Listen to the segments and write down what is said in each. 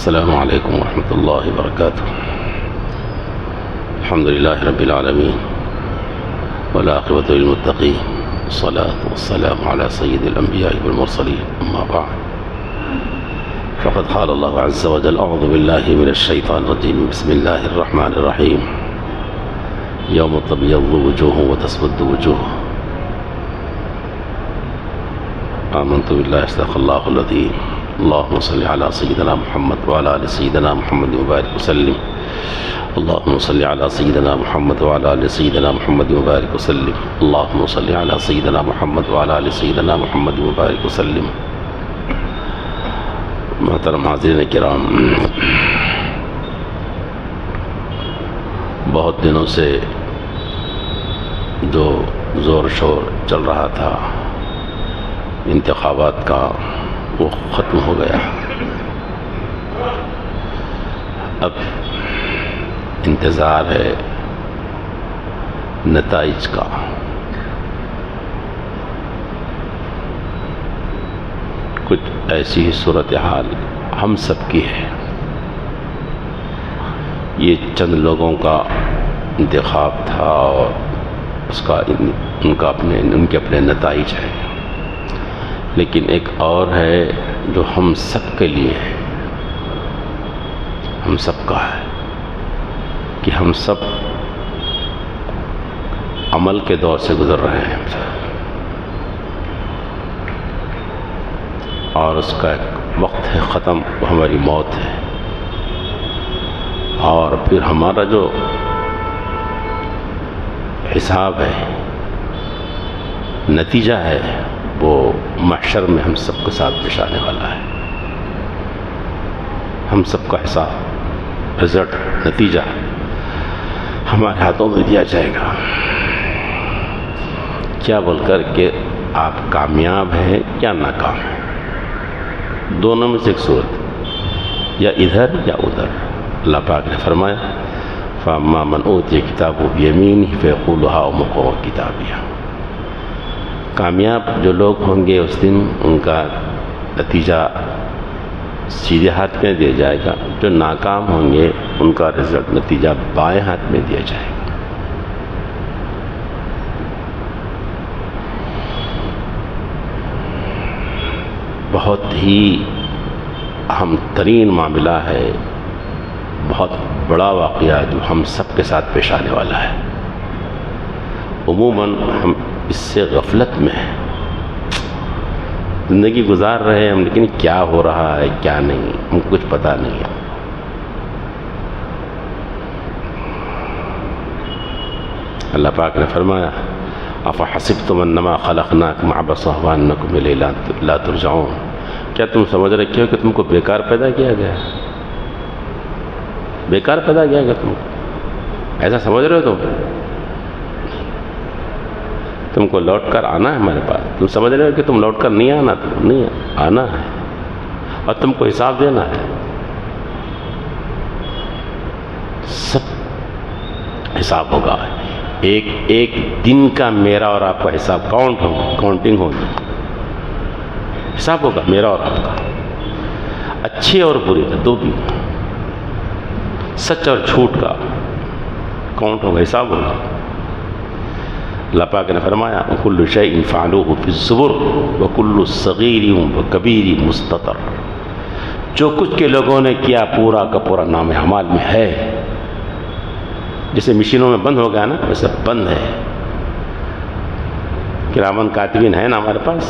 السلام علیکم ورحمۃ اللہ وبرکاتہ. الحمد للہ رب العالمین والعاقبۃ للمتقین والصلاة والسلام علی سید الانبیاء والمرسلین. اما بعد فقد قال اللہ عز وجل اعوذ باللہ من الشیطان الرجیم بسم اللہ الرحمن الرحیم یوم تبیض وجوہ وتسود وجوہ آمنت باللہ صدق اللہ العظیم. اللهم صل على سيدنا محمد وعلى آل سيدنا محمد وبارك وسلم. اللهم صل على سيدنا محمد وعلى آل سيدنا محمد وبارك وسلم. اللهم صل على سيدنا محمد وعلى آل سيدنا محمد وبارك وسلم. محترم حاضرین کرام، بہت دنوں سے جو زور شور چل رہا تھا انتخابات کا وہ ختم ہو گیا. اب انتظار ہے نتائج کا. کچھ ایسی ہی صورتحال ہم سب کی ہے. یہ چند لوگوں کا انتخاب تھا اور اس کا ان کے اپنے نتائج ہیں، لیکن ایک اور ہے جو ہم سب کے لیے ہے، ہم سب کا ہے کہ ہم سب عمل کے دور سے گزر رہے ہیں اور اس کا ایک وقت ہے ختم، وہ ہماری موت ہے. اور پھر ہمارا جو حساب ہے، نتیجہ ہے، وہ محشر میں ہم سب کے ساتھ پیش آنے والا ہے. ہم سب کا حساب، رزلٹ، نتیجہ ہمارے ہاتھوں میں دیا جائے گا. کیا بول کر کہ آپ کامیاب ہیں یا ناکام ہیں، دونوں میں سے ایک صورت، یا ادھر یا ادھر. اللہ پاک نے فرمایا فَأَمَّا مَنْ أُوتِيَ كِتَابَهُ بِيَمِينِهِ فَيَقُولُ هَاؤْمُ اقْرَءُوا کتابیہ. کامیاب جو لوگ ہوں گے اس دن ان کا نتیجہ سیدھے ہاتھ میں دیا جائے گا. جو ناکام ہوں گے ان کا رزلٹ، نتیجہ بائیں ہاتھ میں دیا جائے گا. بہت ہی اہم ترین معاملہ ہے، بہت بڑا واقعہ جو ہم سب کے ساتھ پیش آنے والا ہے. عموماً ہم اس سے غفلت میں ہیں، زندگی گزار رہے ہیں ہم، لیکن کیا ہو رہا ہے کیا نہیں ہم کو کچھ پتہ نہیں ہے. اللہ پاک نے فرمایا افحسبتم انما خلقناکم عبثا وانکم الینا لا ترجعون. کیا تم سمجھ رکھے ہو کہ تم کو بیکار پیدا کیا گیا؟ بیکار پیدا کیا گیا تم کو؟ ایسا سمجھ رہے ہو تم کو لوٹ کر آنا ہے ہمارے پاس. تم سمجھ رہے ہو کہ تم لوٹ کر نہیں آنا، تم نہیں آنا ہے اور تم کو حساب دینا ہے. سب حساب ہوگا. ایک ایک دن کا میرا اور آپ کا حساب کاؤنٹنگ ہوگی، حساب ہوگا میرا اور آپ کا، اچھے اور برے کا، دو بھی، سچ اور جھوٹ کا کاؤنٹ ہوگا، حساب ہوگا. اللہ پاک نے فرمایا وَكُلُّ شَيْءٍ فَعَلُوهُ فِي الزُّبُرِ وَكُلُّ صَغِيرٍ وَكَبِيرٍ مُسْتَطَرٍ. جو کچھ کے لوگوں نے کیا پورا کا پورا نام اعمال میں ہے. جیسے مشینوں میں بند ہو گیا نا، ویسے بند ہے. کرامن کاتبین ہے نا ہمارے پاس،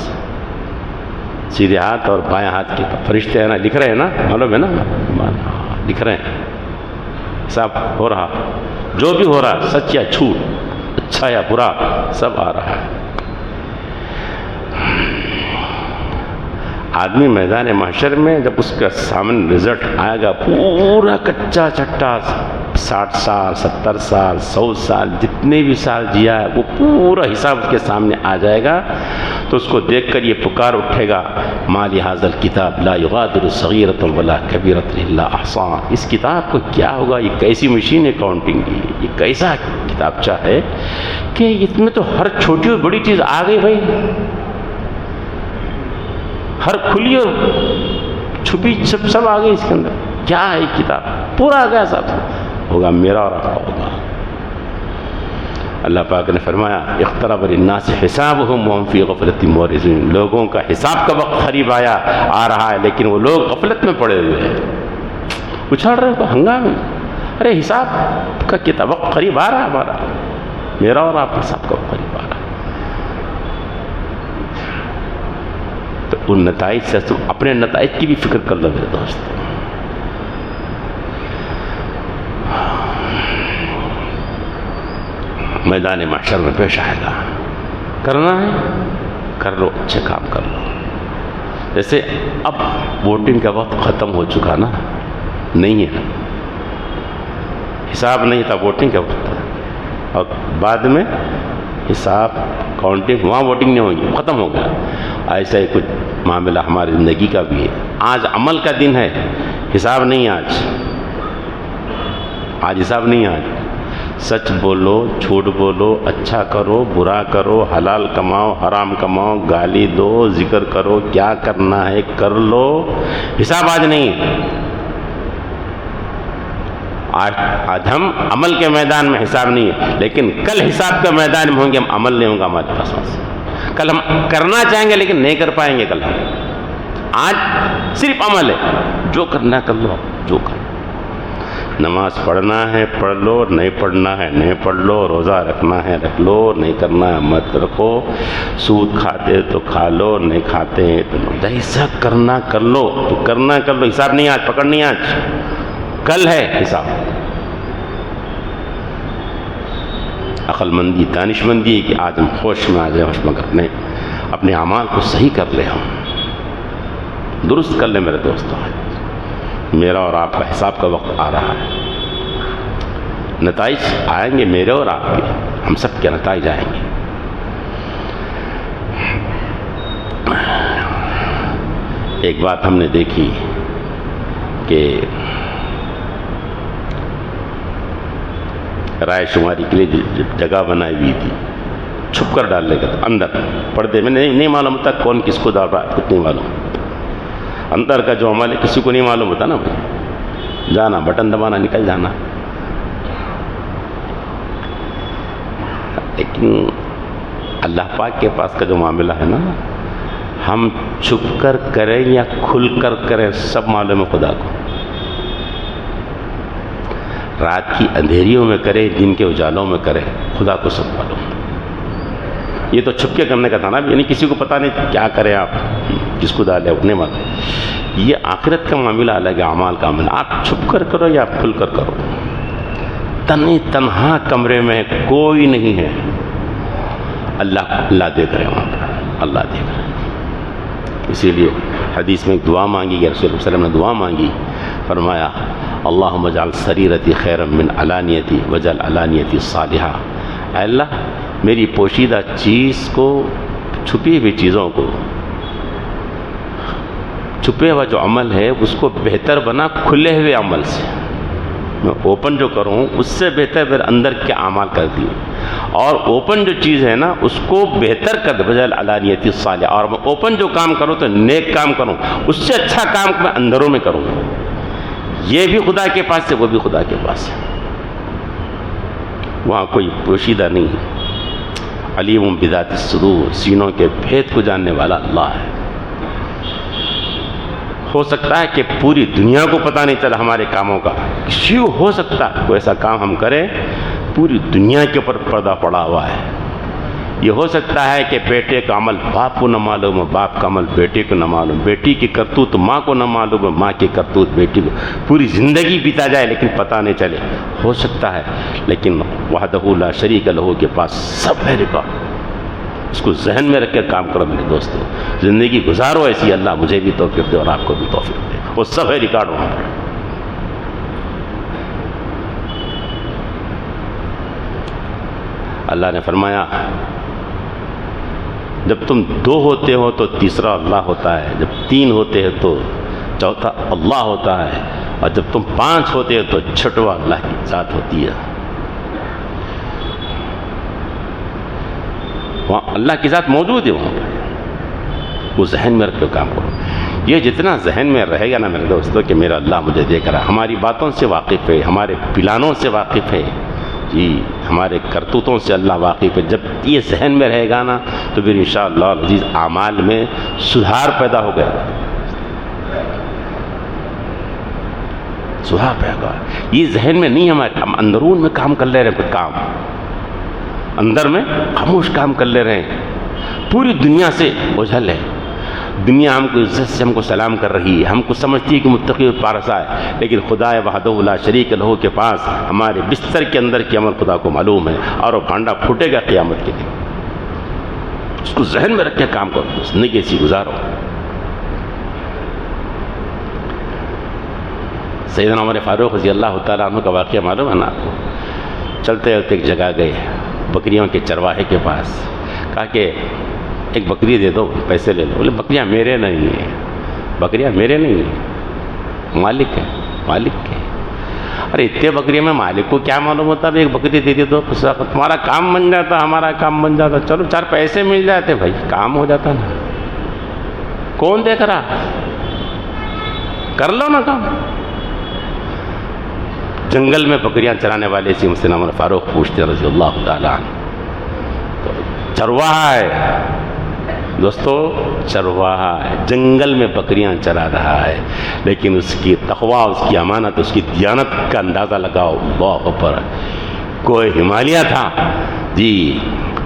سیدھے ہاتھ اور بائیں ہاتھ کے فرشتے ہیں نا، لکھ رہے ہیں نا، معلوم ہے نا، لکھ رہے ہیں. حساب ہو رہا، جو بھی ہو رہا، سچ یا جھوٹ، اچھا یا برا، سب آ رہا ہے. آدمی میدان محشر میں جب اس کا سامنے رزلٹ آئے گا، پورا کچا چٹا 60 سال 70 سال 100 سال جتنے بھی سال جیا ہے وہ پورا حساب اس کے سامنے آ جائے گا. تو اس کو دیکھ کر یہ پکار اٹھے گا ما لهذا الكتاب لا يغادر صغيرة ولا كبيرة الا احصاها. اس کتاب کو کیا ہوگا؟ یہ کیسی مشین ہے کاؤنٹنگ کی، یہ کیسا کتابچہ ہے کہ اس میں تو ہر چھوٹی اور بڑی چیز آ گئی بھائی، ہر کھلی اور چھپی سب آ گئی اس کے اندر. کیا ہے کتاب، پورا کا حساب ہوگا میرا اور آپ کا ہوگا۔ اللہ پاک نے فرمایا اقترب للناس حسابهم وهم في غفلة معرضون، لوگوں کا حساب کا وقت قریب آ رہا ہے لیکن وہ لوگ غفلت میں پڑے ہوئے ہیں، اچھال رہے ہیں ہنگامے۔ ارے حساب کا کتاب وقت قریب آ رہا ہے، ہمارا میرا اور آپ کا حساب کا وقت قریب آ رہا ہے۔ تو ان نتائج سے تم اپنے نتائج کی بھی فکر کر لو میرے دوست۔ میدان محشر میں پیش آئے گا، کرنا ہے کر لو، اچھے کام کر لو۔ جیسے اب ووٹنگ کا وقت ختم ہو چکا نا، نہیں ہے نا، حساب نہیں تھا، ووٹنگ کا وقت تھا، اور بعد میں حساب کاؤنٹنگ، وہاں ووٹنگ نہیں ہوگی، ختم ہو گیا۔ ایسا ہی کچھ معاملہ ہماری زندگی کا بھی ہے۔ آج عمل کا دن ہے، حساب نہیں آج حساب نہیں آج۔ سچ بولو، جھوٹ بولو، اچھا کرو، برا کرو، حلال کماؤ، حرام کماؤ، گالی دو، ذکر کرو، کیا کرنا ہے کر لو، حساب آج نہیں ہے۔ آج ہم عمل کے میدان میں حساب نہیں ہے، لیکن کل حساب کے میدان میں ہوں گے، ہم عمل نہیں ہوگا ہمارے پاس۔ کل ہم کرنا چاہیں گے لیکن نہیں کر پائیں گے کل ہم۔ آج صرف عمل ہے، جو کرنا کر لو، جو کرنا۔ نماز پڑھنا ہے پڑھ لو، نہیں پڑھنا ہے نہیں پڑھ لو، روزہ رکھنا ہے رکھ لو، نہیں کرنا ہے مت رکھو، سود کھاتے تو کھا لو، نہیں کھاتے ہیں تو جیسا کرنا کر لو، تو کرنا کر لو، حساب نہیں آج، پکڑ نہیں آج، کل ہے حساب۔ عقل مندی، دانش مندی ہے کہ آج ہم ہوش میں آ جائیں، ہوش میں کرنے اپنے اعمال کو صحیح کر لیں، ہم درست کر لیں میرے دوستوں۔ میرا اور آپ کا حساب کا وقت آ رہا ہے، نتائج آئیں گے میرے اور آپ کے، ہم سب کے نتائج آئیں گے۔ ایک بات ہم نے دیکھی کہ رائے شماری کے لیے جگہ بنائی ہوئی تھی، چھپ کر ڈالنے کا اندر پردے میں، نہیں معلوم ہوتا کون کس کو ڈال رہا ہے، کچھ نہیں معلوم، اندر کا جو عمل ہے کسی کو نہیں معلوم ہوتا نا، جانا بٹن دبانا نکل جانا۔ لیکن اللہ پاک کے پاس کا جو معاملہ ہے نا، ہم چھپ کر کریں یا کھل کر کریں، سب معلوم ہے خدا کو۔ رات کی اندھیریوں میں کریں، دن کے اجالوں میں کریں، خدا کو سب معلوم۔ یہ تو چھپ کے کرنے کا تھا نا، یعنی کسی کو پتہ نہیں کیا کریں آپ، جس کو ڈالے اپنے معلوم۔ یہ آخرت کا معاملہ الگ ہے، اعمال کا معاملہ، آپ چھپ کر کرو یا کھل کر کرو، تنہا کمرے میں کوئی نہیں ہے، اللہ دیکھ رہے ہیں وہاں پر، اللہ دیکھ رہے ہیں۔ اسی لیے حدیث میں ایک دعا مانگی گئی، رسول اللہ صلی اللہ علیہ وسلم نے دعا مانگی، فرمایا اللہم اجعل سریرتی خیرا من علانیتی وجعل علانیتی صالحہ، اے اللہ میری پوشیدہ چیز کو، چھپی ہوئی چیزوں کو، چھپے ہوا جو عمل ہے اس کو بہتر بنا کھلے ہوئے عمل سے، میں اوپن جو کروں اس سے بہتر میرے اندر کے اعمال کر دیے، اور اوپن جو چیز ہے نا اس کو بہتر کر دے، بجائے علانیتی صالح، اور میں اوپن جو کام کروں تو نیک کام کروں، اس سے اچھا کام میں اندروں میں کروں، یہ بھی خدا کے پاس ہے وہ بھی خدا کے پاس ہے، وہاں کوئی پوشیدہ نہیں ہے، علیم بذات الصدور، سینوں کے بھید کو جاننے والا اللہ ہے۔ ہو سکتا ہے کہ پوری دنیا کو پتہ نہیں چلا ہمارے کاموں کا، کسی کو ہو سکتا ہے کوئی ایسا کام ہم کریں پوری دنیا کے اوپر پردہ پڑا ہوا ہے۔ یہ ہو سکتا ہے کہ بیٹے کا عمل باپ کو نہ معلوم ہو، باپ کا عمل بیٹے کو نہ معلوم، بیٹی کی کرتوت ماں کو نہ معلوم ہو، ماں کی کرتوت بیٹی کو، پوری زندگی بیتا جائے لیکن پتہ نہیں چلے، ہو سکتا ہے، لیکن وحدہ لا شریک لہ کے پاس سب ہے ریکارڈ، اس کو ذہن میں رکھ کے کام کرو میرے دوستو، زندگی گزارو ایسی، اللہ مجھے بھی توفیق دے اور آپ کو بھی توفیق دے، وہ سب ہے ریکارڈ وہاں پر۔ اللہ نے فرمایا جب تم دو ہوتے ہو تو تیسرا اللہ ہوتا ہے، جب تین ہوتے ہیں تو چوتھا اللہ ہوتا ہے، اور جب تم 5 ہوتے ہو تو چھٹواں اللہ کی ذات ہوتی ہے۔ وہاں اللہ کی ذات موجود ہے، وہاں پر وہ ذہن میں رکھ کے کام کرو۔ یہ جتنا ذہن میں رہے گا نا میرے دوستوں کہ میرا اللہ مجھے دیکھ رہا ہے، ہماری باتوں سے واقف ہے، ہمارے پلانوں سے واقف ہے، جی ہمارے کرتوتوں سے اللہ واقف ہے، جب یہ ذہن میں رہے گا نا تو پھر انشاءاللہ العزیز اعمال میں سدھار پیدا ہو گیا، سدھار پیدا ہوا۔ یہ ذہن میں نہیں، ہمارے ہم اندرون میں کام کر لے رہے ہیں، کوئی کام اندر میں خاموش کام کر لے رہے ہیں، پوری دنیا سے اوجھل ہے، دنیا ہم کو عزت سے ہم کو سلام کر رہی ہے، ہم کو سمجھتی ہے کہ متقی و پارسا ہے، لیکن خدا وحدہ لا شریک لہ کے پاس ہمارے بستر کے اندر کی عمل خدا کو معلوم ہے، اور وہ بھانڈا پھوٹے گا قیامت کے دن۔ اس کو ذہن میں رکھ کے کام کرو، زندگی ایسی گزارو۔ سیدنا عمر فاروق رضی اللہ تعالیٰ عنہ کا واقعہ معلوم ہے نا آپ کو؟ چلتے چلتے ایک جگہ گئے بکریوں کے چرواہے کے پاس، کہا کہ ایک بکری دے دو، پیسے لے لو۔ بولے بکریاں میرے نہیں ہیں، بکریاں میرے نہیں ہیں، مالک ہے، مالک کے۔ ارے اتنے بکریوں میں مالک کو کیا معلوم ہوتا؟ ایک بکری دے دو، تمہارا کام بن جاتا، ہمارا کام بن جاتا، چلو چار پیسے مل جاتے بھائی، کام ہو جاتا نا۔ کون دیکھ رہا؟ کر لو نا کام۔ جنگل میں بکریاں چرانے والے سے سیدنا عمر فاروق پوچھتے رضی اللہ تعالیٰ عنہ، تو چرواہا ہے دوستو، چرواہا ہے، جنگل میں بکریاں چرا رہا ہے، لیکن اس کی تقویٰ، اس کی امانت، اس کی دیانت کا اندازہ لگاؤ، اللہ اکبر۔ کوئی ہمالیہ تھا جی،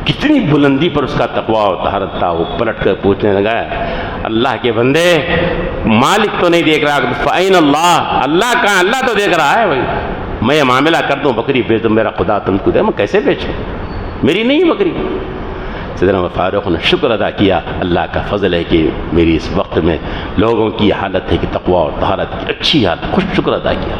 کتنی بلندی پر اس کا تقویٰ و طہارت تھا۔ وہ پلٹ کر پوچھنے لگا، اللہ کے بندے مالک تو نہیں دیکھ رہا، فَأَيْنَ اللَّهُ، اللہ کہاں؟ اللہ تو دیکھ رہا ہے بھائی۔ میں یہ معاملہ کر دوں، بکری بیچ دوں، میرا خدا تم کو دے، میں کیسے بیچوں؟ میری نہیں بکری۔ سیدنا عمر فاروق نے شکر ادا کیا، اللہ کا فضل ہے کہ میری اس وقت میں لوگوں کی حالت ہے کہ تقویٰ اور طہارت کی اچھی حالت، خوش شکر ادا کیا۔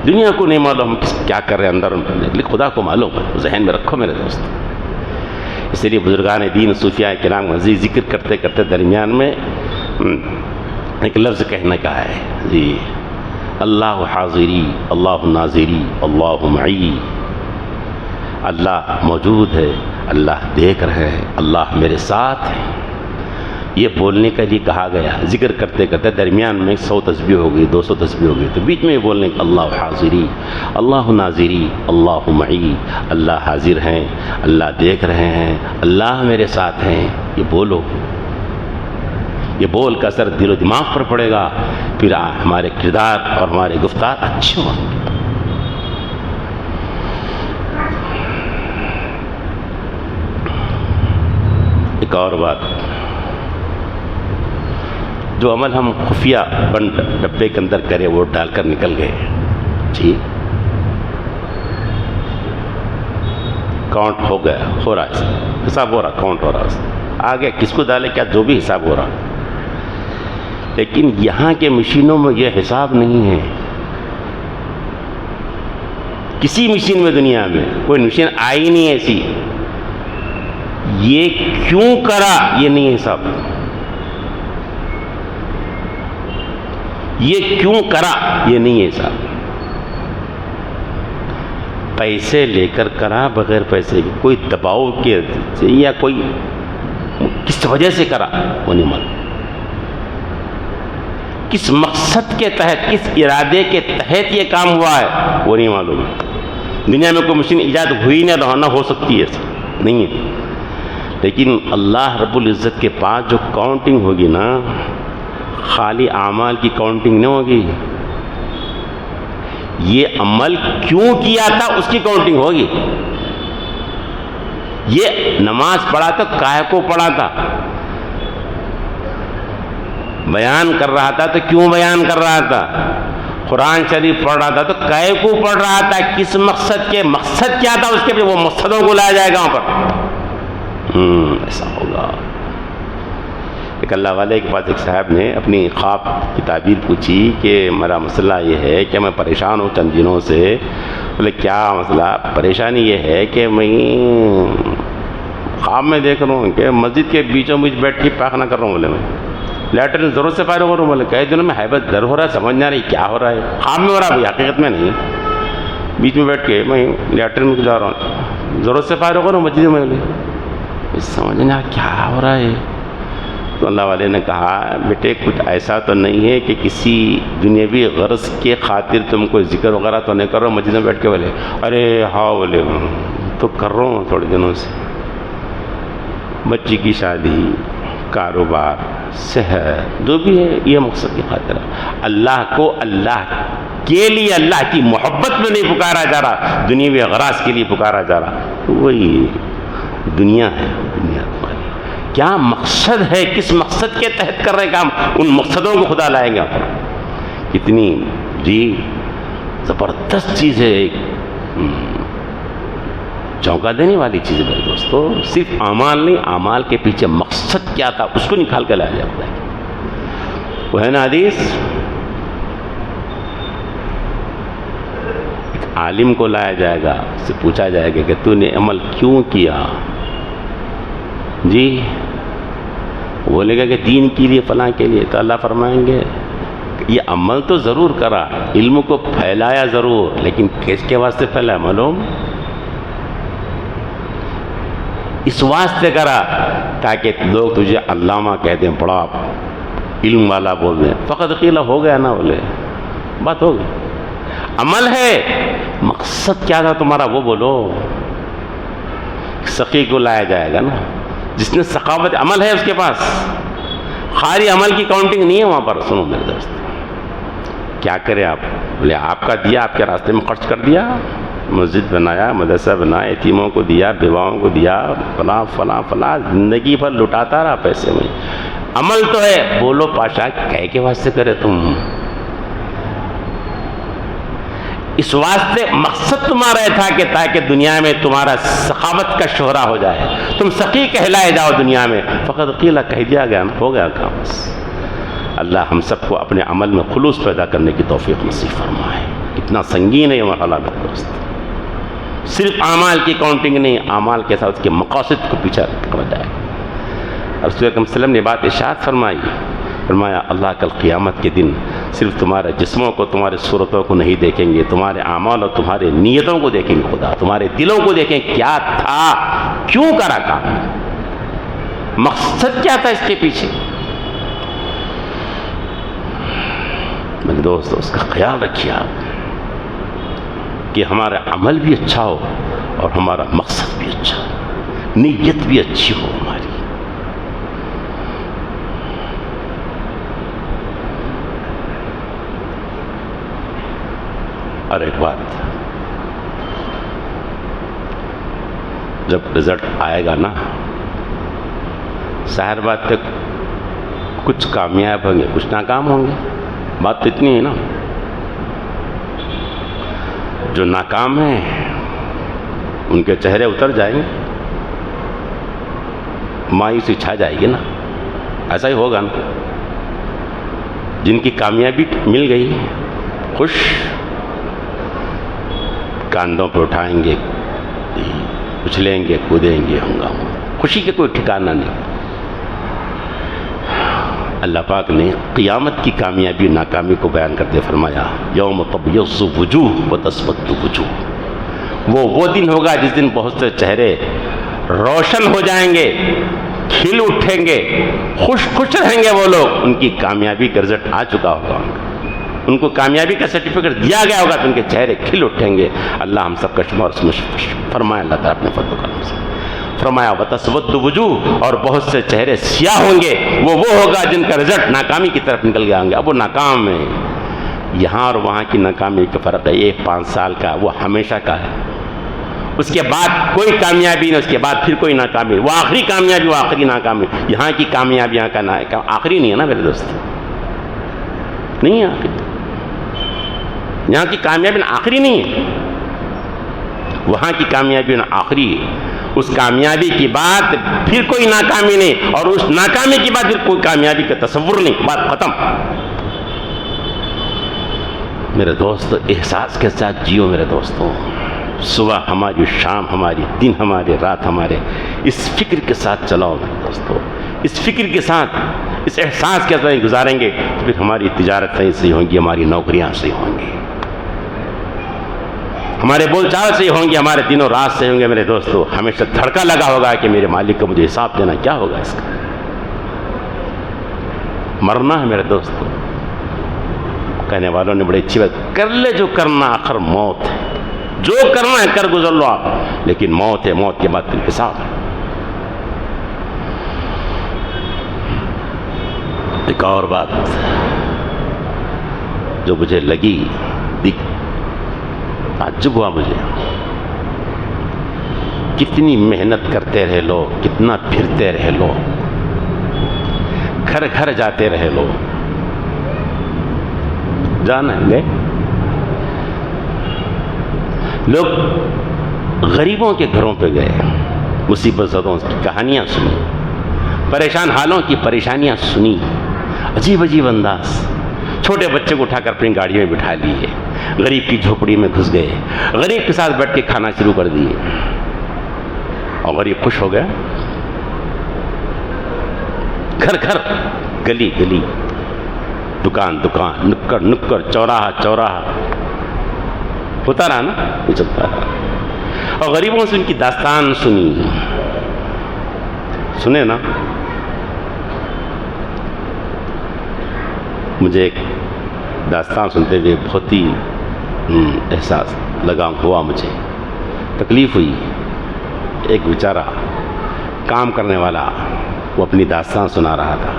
دنیا کو نہیں معلوم کیا کر رہے اندر، لیکن خدا کو معلوم ہے، ذہن میں رکھو میرے دوست۔ اس لیے بزرگان دین، صوفیاء کرام مزید ذکر کرتے کرتے درمیان میں ایک لفظ کہنے کا ہے جی، اللہ حاضری، اللہ ناظری، اللہ معی۔ اللہ موجود ہے، اللہ دیکھ رہے ہیں، اللہ میرے ساتھ ہے۔ یہ بولنے کے لیے کہا گیا، ذکر کرتے کرتے درمیان میں 100 تسبیح ہو گئی، 200 تسبیح ہو گئی، تو بیچ میں بولنے اللہ حاضری، اللہ ناظری، اللہ معی، اللہ حاضر ہیں، اللہ دیکھ رہے ہیں، اللہ میرے ساتھ ہیں۔ یہ بولو، یہ بول کا اثر دل و دماغ پر پڑے گا، پھر ہمارے کردار اور ہمارے گفتار اچھے ہوں گے۔ ایک اور بات، جو عمل ہم خفیہ بند ڈبے کے اندر کرے وہ ڈال کر نکل گئے، جی کاؤنٹ ہو گیا، ہو رہا ہے، حساب ہو رہا، کاؤنٹ ہو رہا، آگے کس کو ڈالے کیا، جو بھی حساب ہو رہا۔ لیکن یہاں کے مشینوں میں یہ حساب نہیں ہے، کسی مشین میں دنیا میں کوئی مشین آئی نہیں ایسی، یہ کیوں کرا یہ نہیں ہے حساب، یہ کیوں کرا یہ نہیں ہے حساب۔ پیسے لے کر کرا، بغیر پیسے کے، کوئی دباؤ کے یا کوئی کس وجہ سے کرا وہ نہیں معلوم، کس مقصد کے تحت، کس ارادے کے تحت یہ کام ہوا ہے وہ نہیں معلوم۔ دنیا میں کوئی مشین ایجاد ہوئی نہ ہو سکتی ہے، نہیں ہے، لیکن اللہ رب العزت کے پاس جو کاؤنٹنگ ہوگی نا، خالی اعمال کی کاؤنٹنگ نہیں ہوگی، یہ عمل کیوں کیا تھا اس کی کاؤنٹنگ ہوگی۔ یہ نماز پڑھا تھا کاہے کو پڑھا تھا، بیان کر رہا تھا تو کیوں بیان کر رہا تھا، قرآن شریف پڑھ رہا تھا تو کاہے کو پڑھ رہا تھا، کس مقصد کے، مقصد کیا تھا اس کے، وہ مقصدوں کو لایا جائے گا وہاں پر۔ ایسا ہوگا۔ ایک اللہ والے کے پاس ایک صاحب نے اپنی خواب کی تعبیر پوچھی کہ میرا مسئلہ یہ ہے کہ میں پریشان ہوں چند دنوں سے۔ بولے کیا مسئلہ؟ پریشانی یہ ہے کہ میں خواب میں دیکھ رہا ہوں کہ مسجد کے بیچوں بیچ بیٹھ کے پاخانہ کر رہا ہوں، بولے میں لیٹرن ضرورت سے فارغ ہو رہا ہوں، بولے کئی دنوں میں حیبت در ہو رہا ہے، سمجھ نہ رہی کیا ہو رہا ہے، خواب میں ہو رہا ہے حقیقت میں نہیں، بیچ میں بیٹھ کے میں لیٹرن میں جا رہا ہوں، ضرورت سے فارغ ہو رہا ہوں مسجد میں، سمجھ نہ کیا ہو رہا ہے۔ رحمۃ اللہ علیہ نے کہا بیٹے کچھ ایسا تو نہیں ہے کہ کسی دنیاوی غرض کے خاطر تم کوئی ذکر وغیرہ تو نہیں کر رہے ہو مسجد میں بیٹھ کے؟ بولے ارے ہاں، بولے تو کر رہا ہوں تھوڑے دنوں سے، بچی کی شادی، کاروبار، صحت، جو بھی ہے یہ مقصد کی خاطر ہے۔ اللہ کو اللہ کے لیے، اللہ کی محبت میں نہیں پکارا جا رہا، دنیاوی اغراض کے لیے پکارا جا رہا، وہی دنیا ہے۔ دنیا کیا مقصد ہے، کس مقصد کے تحت کر رہے کام، ان مقصدوں کو خدا لائیں گا۔ کتنی جی زبردست چیز ہے، ایک چونکا دینے والی چیز ہے میرے دوستو۔ صرف اعمال نہیں، اعمال کے پیچھے مقصد کیا تھا اس کو نکال کے لایا جاتا ہے۔ وہ ہے نا حدیث، ایک عالم کو لایا جائے گا، اس سے پوچھا جائے گا کہ تو نے عمل کیوں کیا؟ جی بولے گا کہ دین کے لیے، فلاں کے لیے، تو اللہ فرمائیں گے یہ عمل تو ضرور کرا، علم کو پھیلایا ضرور، لیکن کس کے واسطے پھیلایا معلوم؟ اس واسطے کرا تاکہ لوگ تجھے علامہ کہتے ہیں، بڑا علم والا بول دیں، فقط قیل ہو گیا نا، بولے بات ہو گئی۔ عمل ہے، مقصد کیا تھا تمہارا وہ بولو۔ سخی کو لایا جائے گا نا، جس نے ثقافت عمل ہے اس کے پاس، خالی عمل کی کاؤنٹنگ نہیں ہے وہاں پر۔ سنو میرے دوست، کیا کرے آپ؟ بولے آپ کا دیا، آپ کے راستے میں خرچ کر دیا، مسجد بنایا، مدرسہ بنایا، یتیموں کو دیا، بیواؤں کو دیا، فلاں فلاں فلاں، زندگی بھر لٹاتا رہا پیسے میں۔ عمل تو ہے، بولو پاشا کہے کے واسطے کرے تم؟ اس واسطے مقصد تمہارا تھا کہ تاکہ دنیا میں تمہارا سخاوت کا شہرہ ہو جائے، تم سخی کہلائے جاؤ دنیا میں، فقط قیلہ کہہ دیا گیا، ہو گیا کام۔ اللہ ہم سب کو اپنے عمل میں خلوص پیدا کرنے کی توفیق نصیب فرمائے۔ کتنا سنگین ہے یہ مرحلہ میرے دوست، صرف اعمال کی کاؤنٹنگ نہیں، اعمال کے ساتھ اس کے مقاصد کو پیچھے رکھا جائے۔ رسول اکرم صلی اللہ علیہ وسلم نے بات ارشاد فرمائی، فرمایا اللہ کل قیامت کے دن صرف تمہارے جسموں کو، تمہارے صورتوں کو نہیں دیکھیں گے، تمہارے اعمال اور تمہارے نیتوں کو دیکھیں گے خدا، تمہارے دلوں کو دیکھیں کیا تھا، کیوں کرا کام، مقصد کیا تھا اس کے پیچھے۔ میرے دوست اس کا خیال رکھیے آپ کہ ہمارا عمل بھی اچھا ہو اور ہمارا مقصد بھی اچھا ہو، نیت بھی اچھی ہو ہماری۔ اور ایک بات، جب رزلٹ آئے گا نا، ظاہر بات ہے کچھ کامیاب ہوں گے، کچھ ناکام ہوں گے، بات تو اتنی ہے نا۔ جو ناکام ہیں ان کے چہرے اتر جائیں گے، مایوسی چھا جائے گی نا، ایسا ہی ہوگا نا۔ جن کی کامیابی مل گئی خوش، کاندھوں پہ اٹھائیں گے، اچھلیں گے، کودیں گے، ہنگامہ، خوشی کے کوئی ٹھکانہ نہیں۔ اللہ پاک نے قیامت کی کامیابی ناکامی کو بیان کرتے فرمایا، یوم تبیض وجوہ وتسود وجوہ، وہ دن ہوگا جس دن بہت سے چہرے روشن ہو جائیں گے، کھل اٹھیں گے، خوش خوش رہیں گے وہ لوگ، ان کی کامیابی کا رزلٹ آ چکا ہوگا، ان کو کامیابی کا سرٹیفکیٹ دیا گیا ہوگا، تو ان کے چہرے کھل اٹھیں گے۔ اللہ ہم سب کا شمار اس میں فرمائے اللہ تعالیٰ اپنے فضل و کرم سے۔ فرمایا وتسود وجوہ، اور بہت سے چہرے سیاہ ہوں گے، وہ ہوگا جن کا رزلٹ ناکامی کی طرف نکل گیا ہوں گے۔ اب وہ ناکام ہے، یہاں اور وہاں کی ناکامی کا فرق ہے، یہ 5 سال کا، وہ ہمیشہ کا ہے، اس کے بعد کوئی کامیابی نہیں، اس کے بعد پھر کوئی ناکامی، وہ آخری کامیابی، وہ آخری ناکامی۔ یہاں کی کامیابی یہاں کا آخری نہیں ہے نا میرے دوست، نہیں ہے آخری، یہاں کی کامیابی آخری نہیں ہے، وہاں کی کامیابی آخری ہے۔ اس کامیابی کی بعد پھر کوئی ناکامی نہیں، اور اس ناکامی کی بعد پھر کوئی کامیابی کا تصور نہیں، بات ختم۔ میرے دوست احساس کے ساتھ جیو میرے دوستوں، صبح ہماری، شام ہماری، دن ہمارے، رات ہمارے، اس فکر کے ساتھ چلاؤ میرے دوستوں، اس فکر کے ساتھ، اس احساس کے ساتھ گزاریں گے تو پھر ہماری تجارتیں صحیح ہوں گی، ہماری نوکریاں صحیح ہوں گی، ہمارے بول چال سے ہوں گے، ہمارے دنوں رات سے ہوں گے میرے دوستو۔ ہمیشہ دھڑکا لگا ہوگا کہ میرے مالک کو مجھے حساب دینا، کیا ہوگا اس کا؟ مرنا ہے میرے دوست. کہنے والوں نے بڑی اچھی بات, کر لے جو کرنا, آخر موت ہے, جو کرنا ہے کر گزر لو آپ, لیکن موت ہے, موت کے بعد پھر حساب ہے. ایک اور بات جو مجھے لگی, تعجب ہوا مجھے, کتنی محنت کرتے رہے لوگ, کتنا پھرتے رہے لوگ, گھر گھر جاتے رہے لوگ, جانا گئے لوگ, غریبوں کے گھروں پہ گئے, مصیبت زدوں کی کہانیاں سنی, پریشان حالوں کی پریشانیاں سنی, عجیب عجیب انداز. چھوٹے بچے کو اٹھا کر اپنی گاڑی میں بٹھا لیے, غریب کی جھوپڑی میں گھس گئے, غریب کے ساتھ بیٹھ کے کھانا شروع کر دیے, اور غریب خوش ہو گیا. گھر گھر, گلی گلی, دکان دکان, نکڑ نکڑ, چوراہا چوراہا, ہوتا رہا نا, یہ چلتا رہا. اور غریبوں سے ان کی داستان سنی, سنے نا. مجھے ایک داستان سنتے ہوئے بہت ہی احساس لگا ہوا, مجھے تکلیف ہوئی. ایک بیچارہ کام کرنے والا, وہ اپنی داستان سنا رہا تھا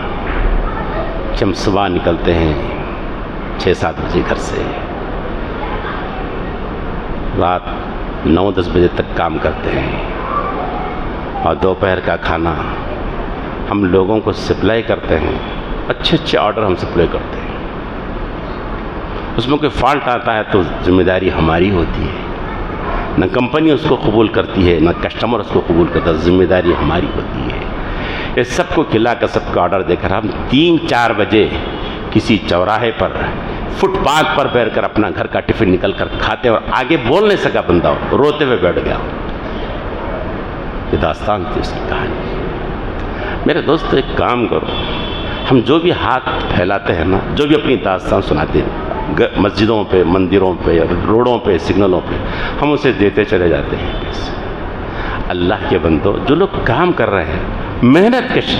کہ ہم صبح نکلتے ہیں 6-7 بجے گھر سے, رات 9-10 بجے تک کام کرتے ہیں, اور دوپہر کا کھانا ہم لوگوں کو سپلائی کرتے ہیں, اچھے اچھے آرڈر ہم سپلائی کرتے ہیں. اس میں کوئی فالٹ آتا ہے تو ذمہ داری ہماری ہوتی ہے, نہ کمپنی اس کو قبول کرتی ہے, نہ کسٹمر اس کو قبول کرتا ہے, ذمہ داری ہماری ہوتی ہے. یہ سب کو کھلا کر, سب کو آرڈر دے کر ہم 3-4 بجے کسی چوراہے پر, فٹ پاتھ پر بیٹھ کر اپنا گھر کا ٹفن نکل کر کھاتے, اور آگے بول نہیں سکا بندہ, روتے ہوئے بیٹھ گیا. یہ داستان تھی اس کی کہانی. میرے دوست ایک کام کرو, ہم جو بھی ہاتھ پھیلاتے ہیں نا, جو بھی اپنی داستان سناتے ہیں مسجدوں پہ, مندروں پہ, روڈوں پہ, سگنلوں پہ, ہم اسے دیتے چلے جاتے ہیں. اللہ کے بندو, جو لوگ کام کر رہے ہیں, محنت کش,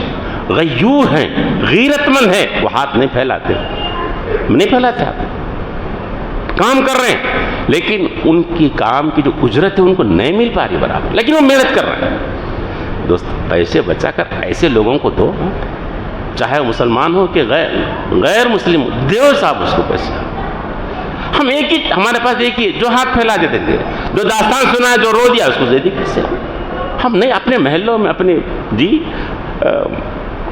غیور ہیں, غیرت مند ہیں, وہ ہاتھ نہیں پھیلاتے, نہیں پھیلاتے ہاتھ. کام کر رہے ہیں, لیکن ان کی کام کی جو اجرت ہے ان کو نہیں مل پا رہی برابر, لیکن وہ محنت کر رہے ہیں. دوست, پیسے بچا کر ایسے لوگوں کو دو, چاہے وہ مسلمان ہو کہ غیر مسلم ہو, دیو صاحب اس کو پیسے. ہم ایک ہی, ہمارے پاس ایک ہی, جو ہاتھ پھیلا دیتے تھے, جو داستان سنا ہے, جو رو دیا, اس کو دے دی پیسے. ہم نہیں اپنے محلوں میں, اپنے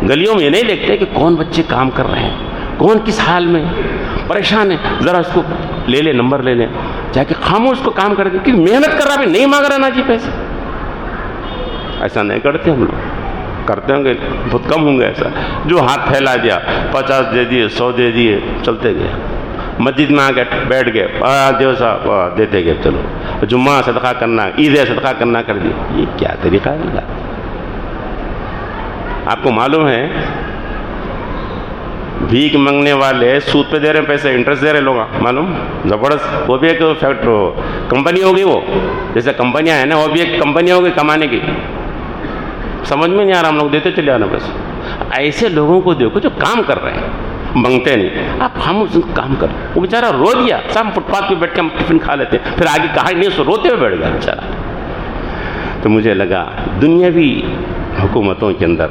گلیوں میں یہ نہیں دیکھتے کہ کون بچے کام کر رہے ہیں, کون کس حال میں پریشان ہے, ذرا اس کو لے لے, نمبر لے لیں, جا کے خاموش کو کام کر دیں, کہ محنت کر رہا بھی نہیں مانگ رہا نا جی پیسے. ایسا نہیں کرتے ہم لوگ, کرتے ہوں گے بہت کم ہوں گے ایسا. جو ہاتھ پھیلا دیا, 50 دے دیے, 100 دے دیے, چلتے گئے. مسجد میں آ کے بیٹھ گئے, دیو صاحب دیتے گئے, چلو. جمعہ صدقہ کرنا, عید صدقہ کرنا کر دی. یہ کیا طریقہ ہے؟ آپ کو معلوم ہے بھیک مانگنے والے سود پہ دے رہے ہیں پیسے, انٹرسٹ دے رہے لوگ, معلوم زبردست. وہ بھی ایک کمپنی ہوگی, وہ جیسے کمپنیاں ہیں نا, وہ بھی ایک کمپنی ہوگی کمانے کی. سمجھ میں نہیں آ رہا, ہم لوگ دیتے چلے آنا بس. ایسے لوگوں کو دیکھو جو کام کر رہے ہیں, مانگتے نہیں. آپ ہم کام کر, وہ بیچارہ رو دیا, سب فٹ پاتھ پہ بیٹھ کے ہم ٹفن کھا لیتے, پھر آگے کہا نہیں, اس کو روتے ہوئے بیٹھ گیا بیچارہ. تو مجھے لگا دنیاوی حکومتوں کے اندر,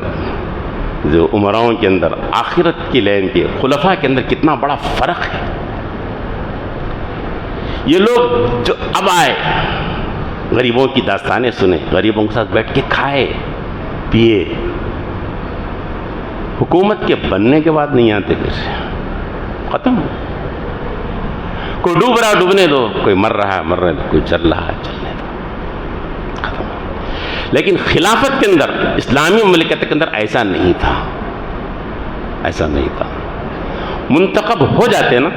جو عمراؤں کے اندر, آخرت کی لین کے خلفاء کے اندر کتنا بڑا فرق ہے. یہ لوگ جو اب آئے, غریبوں کی داستانیں سنے, غریبوں کے ساتھ بیٹھ کے کھائے پیے, حکومت کے بننے کے بعد نہیں آتے, پھر ختم. کوئی ڈوب رہا ڈوبنے دو, کوئی مر رہا ہے مرنے دو, کوئی چل رہا ہے چلنے دو, ختم. لیکن خلافت کے اندر, اسلامی مملکت کے اندر ایسا نہیں تھا, ایسا نہیں تھا. منتخب ہو جاتے نا,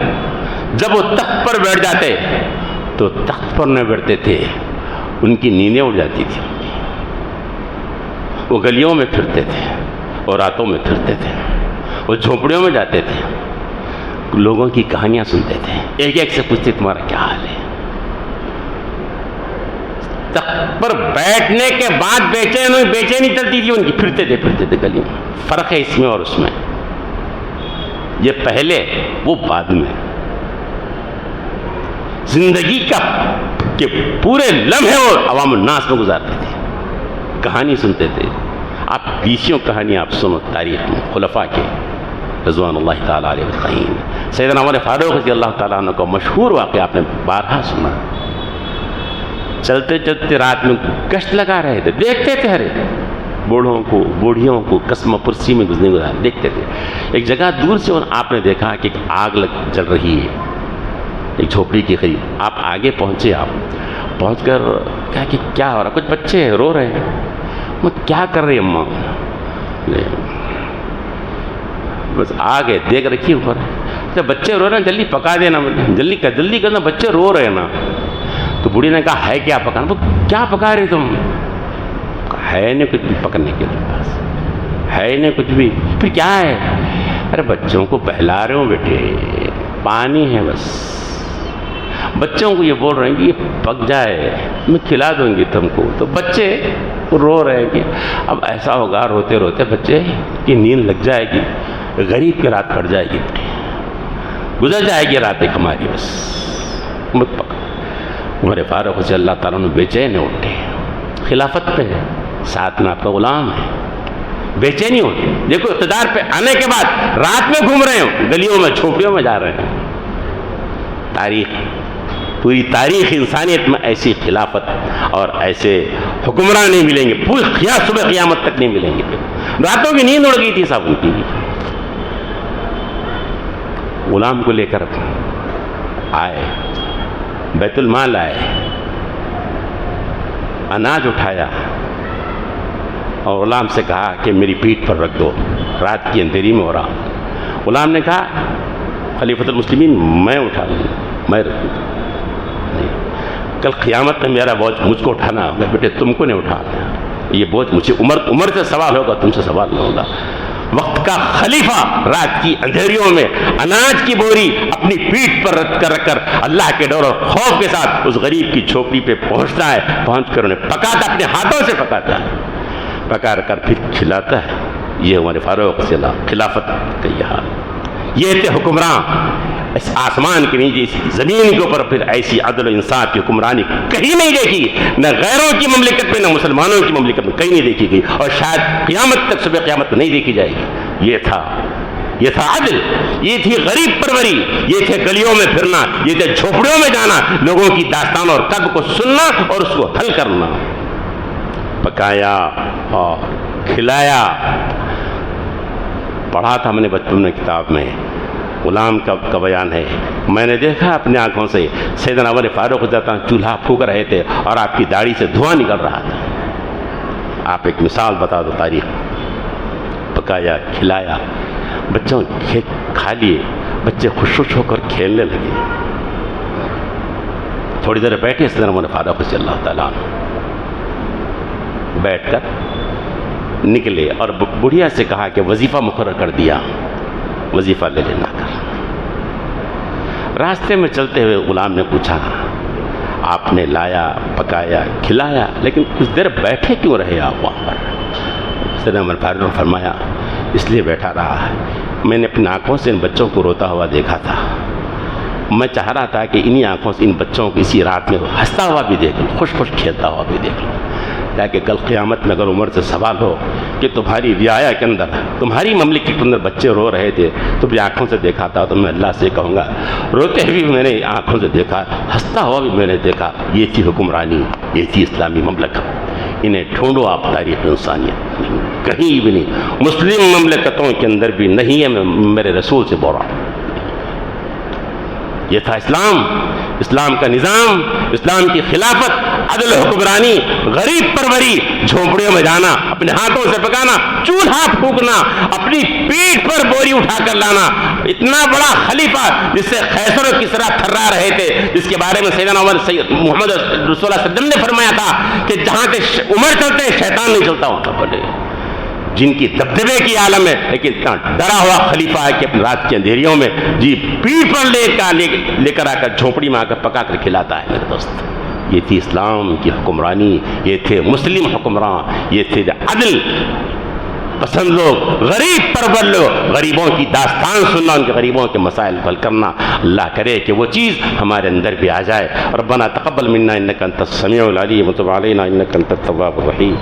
جب وہ تخت پر بیٹھ جاتے تو تخت پر نہ بیٹھتے تھے, ان کی نیندیں اڑ جاتی تھی. وہ گلیوں میں پھرتے تھے, اور راتوں میں پھرتے تھے, وہ جھونپڑیوں میں جاتے تھے, لوگوں کی کہانیاں سنتے تھے, ایک ایک سے پوچھتے تمہارا کیا حال ہے. تخت پر بیٹھنے کے بعد بے چینی چلتی تھی ان کی, پھرتے تھے گلی میں. فرق ہے اس میں اور اس میں. یہ پہلے وہ بعد میں. زندگی کا کہ پورے لمحے وہ عوام الناس میں گزارتے تھے, کہانی سنتے تھے. آپ 20 کہانی آپ سنو تاریخ میں خلفاء کے رضوان اللہ تعالیٰ علیہ وسلم. سیدنا عمر فاروق رضی اللہ تعالیٰ عنہ کا مشہور واقعہ آپ نے بارہا سنا. چلتے چلتے رات میں گشت لگا رہے تھے, دیکھتے تھے ہر بوڑھوں کو بوڑھیوں کو قسم پرسی میں گزار دیکھتے تھے. ایک جگہ دور سے آپ نے دیکھا کہ ایک آگ جل رہی ہے ایک جھوپڑی کے قریب. آپ آگے پہنچے, آپ پہنچ کر کہا کہ کیا ہو رہا, کچھ بچے رو رہے ہیں. میں کیا کر رہی اماں, بس آگے دیکھ رکھی اوپر, جب بچے رو رہے ہیں جلدی پکا دینا, جلدی کرنا, بچے رو رہے ہیں نا. تو بوڑھی نے کہا ہے کیا پکانا, وہ کیا پکا رہے تم, ہے نہیں کچھ بھی پکنے کے پاس, ہے نہیں کچھ بھی. پھر کیا ہے, ارے بچوں کو بہلا رہے ہوں بیٹے, پانی ہے بس. بچوں کو یہ بول رہے ہیں کہ یہ پک جائے میں کھلا دوں گی تم کو. تو بچے رو رہے ہیں کہ اب ایسا ہوگا روتے روتے بچے کی نیند لگ جائے گی, غریب کی رات پڑ جائے گی, گزر جائے گی رات ایک ہماری بس. مت پکا. عمر فاروق رضی اللہ تعالیٰ نے بے چین اٹھے, خلافت پہ ساتھ میں آپ کا غلام ہے, بے چینی ہوتی. دیکھو اقتدار پہ آنے کے بعد رات میں گھوم رہے ہوں, گلیوں میں جھوپڑیوں میں جا رہے ہیں. تاریخ, پوری تاریخ انسانیت میں ایسی خلافت اور ایسے حکمراں نہیں ملیں گے, پوری صبح قیامت تک نہیں ملیں گے. راتوں کی نیند اڑ گئی تھی سب ان کی. غلام کو لے کر آئے, بیت المال آئے, اناج اٹھایا اور غلام سے کہا کہ میری پیٹھ پر رکھ دو, رات کی اندھیری میں ہو رہا. غلام نے کہا خلیفۃ المسلمین میں اٹھا لوں, میں رکھوں, کل قیامت میں میرا بوجھ مجھ کو اٹھانا ہوگا, بیٹے تم کو نہیں اٹھانا, یہ بوجھ مجھے عمر سے سوال ہوگا, تم سے سوال نہیں ہوگا. وقت کا خلیفہ رات کی اندھیریوں میں اناج کی بوری اپنی پیٹھ پر رکھ کر اللہ کے ڈر اور خوف کے ساتھ اس غریب کی جھوپڑی پہ پہنچتا ہے, پہنچ کر انہیں پکاتا, اپنے ہاتھوں سے پکاتا ہے, پکا کر پھر کھلاتا ہے. یہ ہمارے فاروق سے خلافت کا یہ حال. یہ تھے حکمراں. اس آسمان کے نیچے اس زمین کے اوپر پھر ایسی عدل و انصاف کی حکمرانی کہیں نہیں دیکھی, نہ غیروں کی مملکت میں نہ مسلمانوں کی مملکت میں کہیں نہیں دیکھی گئی, اور شاید قیامت تک صبح قیامت میں نہیں دیکھی جائے گی. یہ تھا عدل, یہ تھی غریب پروری, یہ تھے گلیوں میں پھرنا, یہ تھے جھوپڑیوں میں جانا, لوگوں کی داستان اور کرب کو سننا اور اس کو حل کرنا. پکایا اور کھلایا. پڑھا تھا میں نے بچپن میں کتاب میں, غلام کا بیان ہے, میں نے دیکھا اپنے آنکھوں سے سیدنا عمر فاروق چولہا پھونک رہے تھے اور آپ کی داڑھی سے دھواں نکل رہا تھا. آپ ایک مثال بتا دو تاریخ. پکایا کھلایا, بچوں کھا لیے, بچے خوش ہو کر کھیلنے لگے. تھوڑی دیر بیٹھے سیدنا عمر فاروق رضی اللہ تعالیٰ عنہ, بیٹھ کر نکلے اور بڑھیا سے کہا کہ وظیفہ مقرر کر دیا, وظیفہ لے لینا کر. راستے میں چلتے ہوئے غلام نے پوچھا, آپ نے لایا, پکایا, کھلایا, لیکن کچھ دیر بیٹھے کیوں رہے آپ وہاں پر؟ سیدنا عمر فاروق نے فرمایا اس لیے بیٹھا رہا ہے, میں نے اپنی آنکھوں سے ان بچوں کو روتا ہوا دیکھا تھا, میں چاہ رہا تھا کہ انہی آنکھوں سے ان بچوں کو اسی رات میں ہنستا ہوا بھی دیکھ لوں, خوش خوش کھیلتا ہوا بھی دیکھ لوں, تاکہ کل قیامت میں اگر عمر سے سوال ہو کہ تمہاری رعایا کے اندر, تمہاری مملکت کے اندر بچے رو رہے تھے, تو بھی آنکھوں سے دیکھا تھا, تو میں اللہ سے کہوں گا روتے ہوئے میں نے آنکھوں سے دیکھا, ہنستا ہوا بھی میں نے دیکھا. یہ تھی حکمرانی, یہ تھی اسلامی مملکت. انہیں ڈھونڈو آپ تاریخ انسانیت, کہیں بھی نہیں, مسلم مملکتوں کے اندر بھی نہیں ہے. میں میرے رسول سے بول رہا ہوں, یہ تھا اسلام, اسلام کا نظام, اسلام کی خلافت, عدل حکمرانی, غریب پروری, جھونپڑیوں میں جانا, اپنے ہاتھوں سے پکانا, چولہا پھونکنا, اپنی پیٹھ پر بوری اٹھا کر لانا. اتنا بڑا خلیفہ جس سے خیسر و کسریٰ تھرا رہے تھے, جس کے بارے میں سیدنا عمر محمد رسول اللہ صلی اللہ علیہ وسلم نے فرمایا تھا کہ جہاں سے عمر چلتے شیطان نہیں چلتا وہاں پر, جن کی دبدبے کی عالم ہے, لیکن اتنا ڈرا ہوا خلیفہ ہے کہ اپنی رات کی اندھیریوں میں پیٹھ پر لے کر آ کر جھونپڑی میں آ کر پکا کر کھلاتا ہے. میرے دوست, یہ تھی اسلام کی حکمرانی, یہ تھے مسلم حکمراں, یہ تھے عدل. پسند لوگ، غریب پرور لوگ، غریبوں کی داستان سننا، ان کے غریبوں کے مسائل حل کرنا. اللہ کرے کہ وہ چیز ہمارے اندر بھی آ جائے. ربنا تقبل منا انک انت السمیع العلیم وتب علینا انک انت التواب الرحیم.